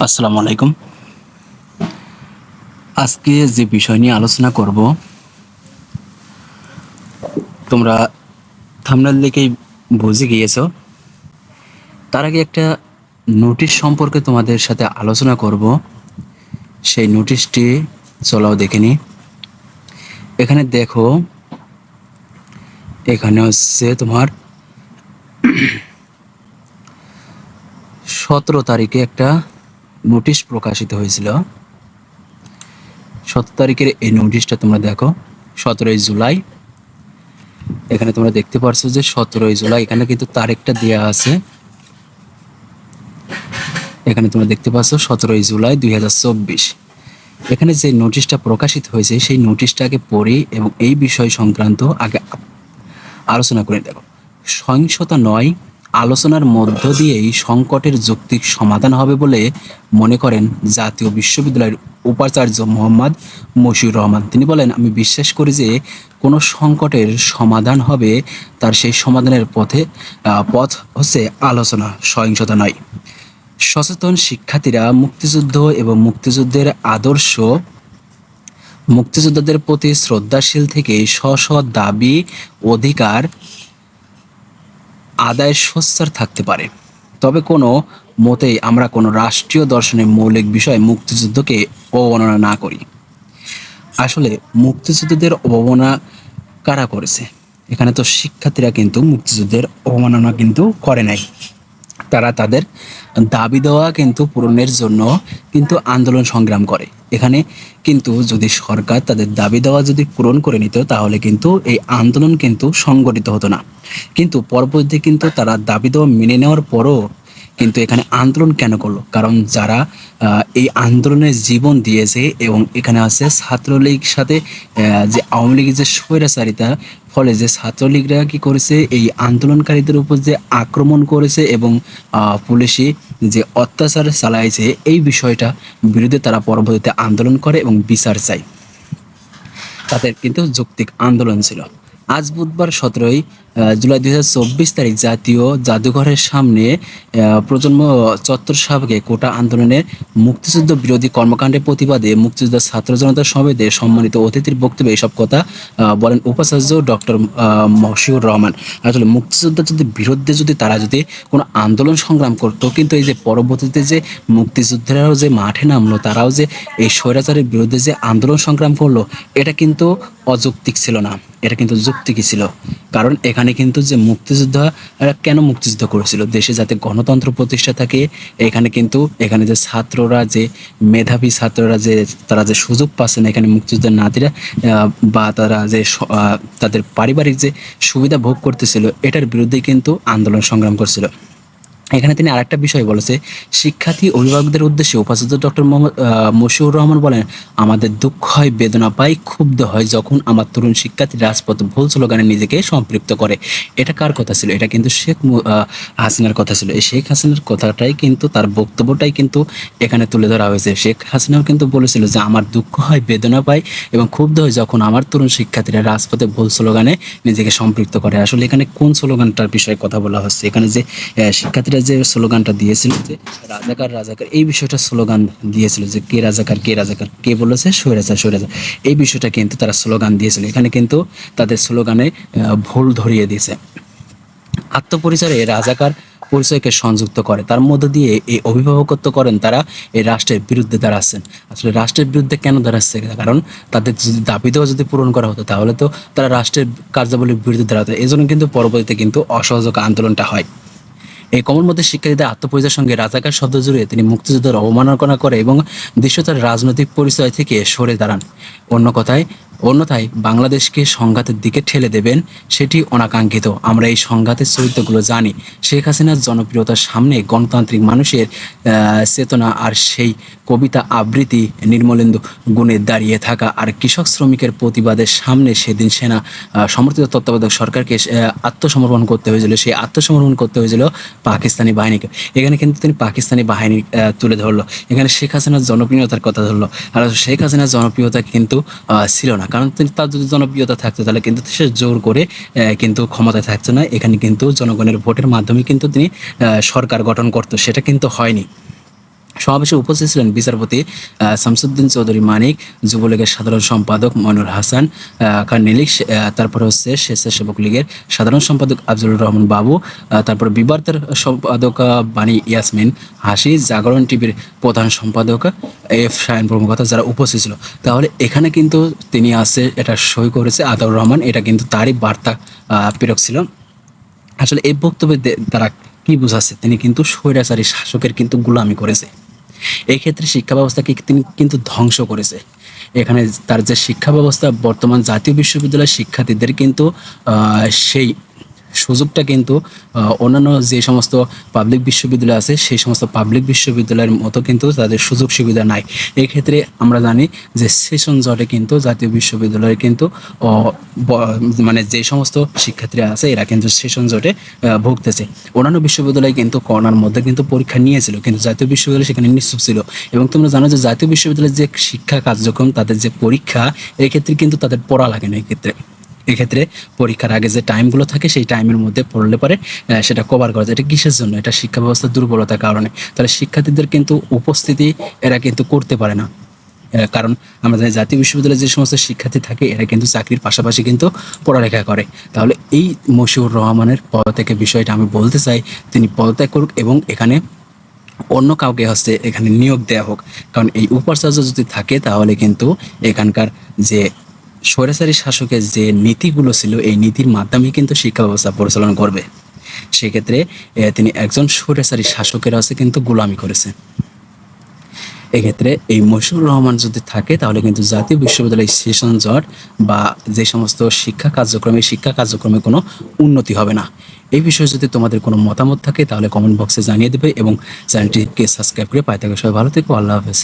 আসসালামু আলাইকুম। আজকে যে বিষয় নিয়ে আলোচনা করব, তোমরা থাম্বনেল দেখেই বুঝে গিয়েছো। তার আগে একটা নোটিশ সম্পর্কে তোমাদের সাথে আলোচনা করব। সেই নোটিশটি চলাও দেখে নি। এখানে দেখো, এখানে হচ্ছে তোমার 17 তারিখে একটা নোটিশ প্রকাশিত হয়েছিল। 17 তারিখের এই নোটিশটা তোমরা দেখো, 17ই জুলাই। এখানে তোমরা দেখতে পারছো যে 17ই জুলাই, এখানে কিন্তু তারিখটা দেওয়া আছে। এখানে তোমরা দেখতে পাচ্ছ 17ই জুলাই 2024। এখানে যে নোটিশটা প্রকাশিত হয়েছে সেই নোটিশটাকে পড়ি এবং এই বিষয় সংক্রান্ত আগে আলোচনা করে দেখো। সহিংসতা নয়, আলোচনার মধ্য দিয়েই সংকটের যৌক্তিক সমাধান হবে বলে মনে করেন জাতীয় বিশ্ববিদ্যালয়ের উপাচার্য মোহাম্মদ মশিউর রহমান। তিনি বলেন, আমি বিশ্বাস করি যে কোনো সংকটের সমাধান হবে, তার সেই সমাধানের পথ হচ্ছে আলোচনা, সহিংসতা নয়। সচেতন শিক্ষার্থীরা মুক্তিযুদ্ধ এবং মুক্তিযুদ্ধের আদর্শ, মুক্তিযোদ্ধাদের প্রতি শ্রদ্ধাশীল থেকে স্ব দাবি অধিকার আদায়ের সোচ্চার থাকতে পারে। তবে কোনো মতেই আমরা কোনো রাষ্ট্রীয় দর্শনের মৌলিক বিষয় মুক্তিযুদ্ধকে অবমাননা না করি। আসলে মুক্তিযুদ্ধদের অবমাননা কারা করেছে? এখানে তো শিক্ষার্থীরা কিন্তু মুক্তিযুদ্ধের অবমাননা কিন্তু করে নাই। তারা তাদের দাবি দেওয়া কিন্তু পূরণের জন্য কিন্তু আন্দোলন সংগ্রাম করে। এখানে কিন্তু যদি সরকার তাদের দাবি দেওয়া যদি পূরণ করে নিত, তাহলে কিন্তু এই আন্দোলন কিন্তু সংগঠিত হতো না। কিন্তু পরবর্তীতে কিন্তু তারা দাবি দেওয়া মেনে নেওয়ার পরও কিন্তু এখানে আন্দোলন কেন করলো? কারণ যারা এই আন্দোলনে জীবন দিয়েছে এবং এখানে আছে ছাত্রলীগ সাথে যে আওয়ামী লীগের যে স্বৈরাচারিতা, ফলে যে ছাত্রলীগরা কি করেছে, এই আন্দোলনকারীদের উপর যে আক্রমণ করেছে এবং পুলিশি যে অত্যাচার চালাইছে, এই বিষয়টা বিরুদ্ধে তারা পরবর্তীতে আন্দোলন করে এবং বিচার চায়। তাদের কিন্তু যৌক্তিক আন্দোলন ছিল। আজ বুধবার 17ই জুলাই 2024 তারিখ জাতীয় জাদুঘরের সামনে প্রজন্ম চত্বর সাবেকে কোটা আন্দোলনের মুক্তিযুদ্ধ বিরোধী কর্মকাণ্ডের প্রতিবাদে মুক্তিযুদ্ধ ছাত্র জনতা সমিতি সম্মানিত অতিথির বক্তব্যে এইসব কথা বলেন উপাচার্য ডক্টর মশিউর রহমান। আসলে মুক্তিযুদ্ধের যদি বিরুদ্ধে যদি তারা যদি কোনো আন্দোলন সংগ্রাম করতো, কিন্তু এই যে পরবর্তীতে যে মুক্তিযুদ্ধেরাও যে মাঠে নামলো, তারাও যে এই স্বৈরাচারের বিরুদ্ধে যে আন্দোলন সংগ্রাম করলো, এটা কিন্তু অযৌক্তিক ছিল না, এটা কিন্তু যৌক্তিকই ছিল। কারণ এখানে কিন্তু যে মুক্তিযোদ্ধারা কেন মুক্তিযুদ্ধ করেছিল, দেশে যাতে গণতন্ত্র প্রতিষ্ঠা থাকে। এখানে কিন্তু এখানে যে ছাত্ররা, যে মেধাবী ছাত্ররা, যে তারা যে সুযোগ পাচ্ছে না এখানে মুক্তিযুদ্ধের নাতিরা, বা তারা যে তাদের পারিবারিক যে সুবিধা ভোগ করতেছিল, এটার বিরুদ্ধেই কিন্তু আন্দোলন সংগ্রাম করছিল। এখানে তিনি আরেকটা বিষয় বলেছে, শিক্ষার্থী অভিভাবকদের উদ্দেশ্যে উপাচার্য ডক্টর মশিউর রহমান বলেন, আমাদের দুঃখ হয়, বেদনা পাই, ক্ষুব্ধ হয় যখন আমার তরুণ শিক্ষার্থী রাজপথ ভুল স্লোগানে নিজেকে সম্পৃক্ত করে। এটা কার কথা ছিল? এটা কিন্তু শেখ হাসিনার কথা ছিল। এই শেখ হাসিনার কথাটাই কিন্তু, তার বক্তব্যটাই কিন্তু এখানে তুলে ধরা হয়েছে। শেখ হাসিনাও কিন্তু বলেছিল যে আমার দুঃখ হয়, বেদনা পাই এবং ক্ষুব্ধ হয় যখন আমার তরুণ শিক্ষার্থীরা রাজপথে ভুল স্লোগানে নিজেকে সম্পৃক্ত করে। আসলে এখানে কোন স্লোগানটার বিষয়ে কথা বলা হচ্ছে? এখানে যে শিক্ষার্থীরা যে স্লোগানটা দিয়েছিল যে রাজাকার রাজাকার, এই বিষয়টা স্লোগান দিয়েছিল যে কে রাজাকার, কে রাজাকার, কে বলেছে স্বৈরাচার স্বৈরাচার, এই বিষয়টা কিন্তু তারা স্লোগান দিয়েছিল। এখানে কিন্তু তাদের স্লোগানে ভুল ধরিয়ে দিয়েছে। আত্মপরিচয়ে রাজাকার পরিচয়কে সংযুক্ত করে, তার মধ্য দিয়ে এই অভিভাবকত্ব করেন তারা এই রাষ্ট্রের বিরুদ্ধে দাঁড়াচ্ছেন। আসলে রাষ্ট্রের বিরুদ্ধে কেন দাঁড়াচ্ছে? কারণ তাদের যদি দাবি দেওয়া যদি পূরণ করা হতো, তাহলে তো তারা রাষ্ট্রের কার্যাবলীর বিরুদ্ধে দাঁড়াতো। এই জন্য কিন্তু পরবর্তীতে কিন্তু অসহযোগ আন্দোলনটা হয়। এই কমল মধ্যে শিক্ষার্থীদের আত্মপরিচয়ের সঙ্গে রাজাকার শব্দ জুড়ে তিনি মুক্তিযুদ্ধের অবমাননা করে এবং দৃশ্যতার রাজনৈতিক পরিচয় থেকে সরে দাঁড়ান। অন্যথায় বাংলাদেশকে সংঘাতের দিকে ঠেলে দেবেন, সেটি অনাকাঙ্ক্ষিত। আমরা এই সংঘাতের চরিত্রগুলো জানি। শেখ হাসিনার জনপ্রিয়তার সামনে গণতান্ত্রিক মানুষের চেতনা আর সেই কবিতা আবৃত্তি নির্মলেন্দু গুণে দাঁড়িয়ে থাকা, আর কৃষক শ্রমিকের প্রতিবাদের সামনে সেদিন সেনা সমর্থিত তত্ত্বাবধায়ক সরকারকে আত্মসমর্পণ করতে হয়েছিল। সেই আত্মসমর্পণ করতে হয়েছিল পাকিস্তানি বাহিনীকে। এখানে কিন্তু তিনি পাকিস্তানি বাহিনী তুলে ধরলো। এখানে শেখ হাসিনার জনপ্রিয়তার কথা ধরলো। আর শেখ হাসিনার জনপ্রিয়তা কিন্তু ছিল না, কারণ তার যদি জনপ্রিয়তা থাকতো তাহলে কিন্তু সে জোর করে কিন্তু ক্ষমতায় থাকতো না। এখানে কিন্তু জনগণের ভোটের মাধ্যমে কিন্তু তিনি সরকার গঠন করতো, সেটা কিন্তু হয়নি। সমাবেশে উপস্থিত ছিলেন বিচারপতি শামসুদ্দিন চৌধুরী মানিক, যুবলীগের সাধারণ সম্পাদক মইনুল হাসান কার্নেলিক, তারপরে হচ্ছে স্বেচ্ছাসেবক লীগের সাধারণ সম্পাদক আফজলুর রহমান বাবু, তারপরে বিবার্তার সম্পাদক বাণী ইয়াসমিন হাসি, জাগরণ টিভির প্রধান সম্পাদক এফ শাহিন প্রমুখ, যারা উপস্থিত ছিল। তাহলে এখানে কিন্তু তিনি আছে, এটা সই করেছে আতাউর রহমান, এটা কিন্তু তারই বার্তা প্রেরক ছিল। আসলে এই বক্তব্যে তারা কি বোঝাচ্ছে, তিনি কিন্তু স্বৈরাচারী শাসকের কিন্তু গোলামি করেছে। এই ক্ষেত্রে শিক্ষা ব্যবস্থাকে তিনি কিন্তু ধ্বংস করেছে। এখানে তার যে শিক্ষা ব্যবস্থা, বর্তমান জাতীয় বিশ্ববিদ্যালয়ের শিক্ষার্থীদের কিন্তু সেই সুযোগটা কিন্তু অন্যান্য যে সমস্ত পাবলিক বিশ্ববিদ্যালয় আছে সেই সমস্ত পাবলিক বিশ্ববিদ্যালয়ের মতো কিন্তু তাদের সুযোগ সুবিধা নাই। এই ক্ষেত্রে আমরা জানি যে সেশন জটে কিন্তু জাতীয় বিশ্ববিদ্যালয়ে কিন্তু মানে যে সমস্ত শিক্ষার্থীরা আছে এরা কিন্তু সেশন জটে ভুগতেছে। অন্যান্য বিশ্ববিদ্যালয় কিন্তু করোনার মধ্যে কিন্তু পরীক্ষা নিয়েছিল, কিন্তু জাতীয় বিশ্ববিদ্যালয় সেখানে নিশ্চুপ ছিল। এবং তোমরা জানো যে জাতীয় বিশ্ববিদ্যালয়ের যে শিক্ষা কার্যক্রম, তাদের যে পরীক্ষা, এই ক্ষেত্রে কিন্তু তাদের পড়া লাগে না। এক্ষেত্রে পরীক্ষার আগে যে টাইমগুলো থাকে সেই টাইমের মধ্যে পড়লে পরে সেটা কভার করা যায়। এটা কিসের জন্য? এটা শিক্ষা ব্যবস্থার দুর্বলতার কারণে। তাহলে শিক্ষার্থীদের কিন্তু উপস্থিতি এরা কিন্তু করতে পারে না, কারণ আমরা জানি জাতীয় বিশ্ববিদ্যালয়ে যে সমস্ত শিক্ষার্থী থাকে এরা কিন্তু চাকরির পাশাপাশি কিন্তু পড়ালেখা করে। তাহলে এই মশিউর রহমানের পদত্যাগের বিষয়টা আমি বলতে চাই, তিনি পদত্যাগ করুক এবং এখানে অন্য কাউকে হচ্ছে এখানে নিয়োগ দেওয়া হোক। কারণ এই উপাচার্য যদি থাকে তাহলে কিন্তু এখানকার যে স্বৈরাচারী শাসকের যে নীতিগুলো ছিল এই নীতির মাধ্যমে কিন্তু শিক্ষা ব্যবস্থা পরিচালনা করবে। সেক্ষেত্রে তিনি একজন স্বৈরাচারী শাসকের আছে কিন্তু গোলামি করেছে। এক্ষেত্রে এই মশিউর রহমান যদি থাকে তাহলে কিন্তু জাতীয় বিশ্ববিদ্যালয় সেশন জট বা যে সমস্ত শিক্ষা কার্যক্রমে কোনো উন্নতি হবে না। এই বিষয়ে যদি তোমাদের কোনো মতামত থাকে তাহলে কমেন্ট বক্সে জানিয়ে দেবে এবং চ্যানেলটিকে সাবস্ক্রাইব করে পাই থাকবে। সবাই ভালো থেকো, আল্লাহ হাফেজ।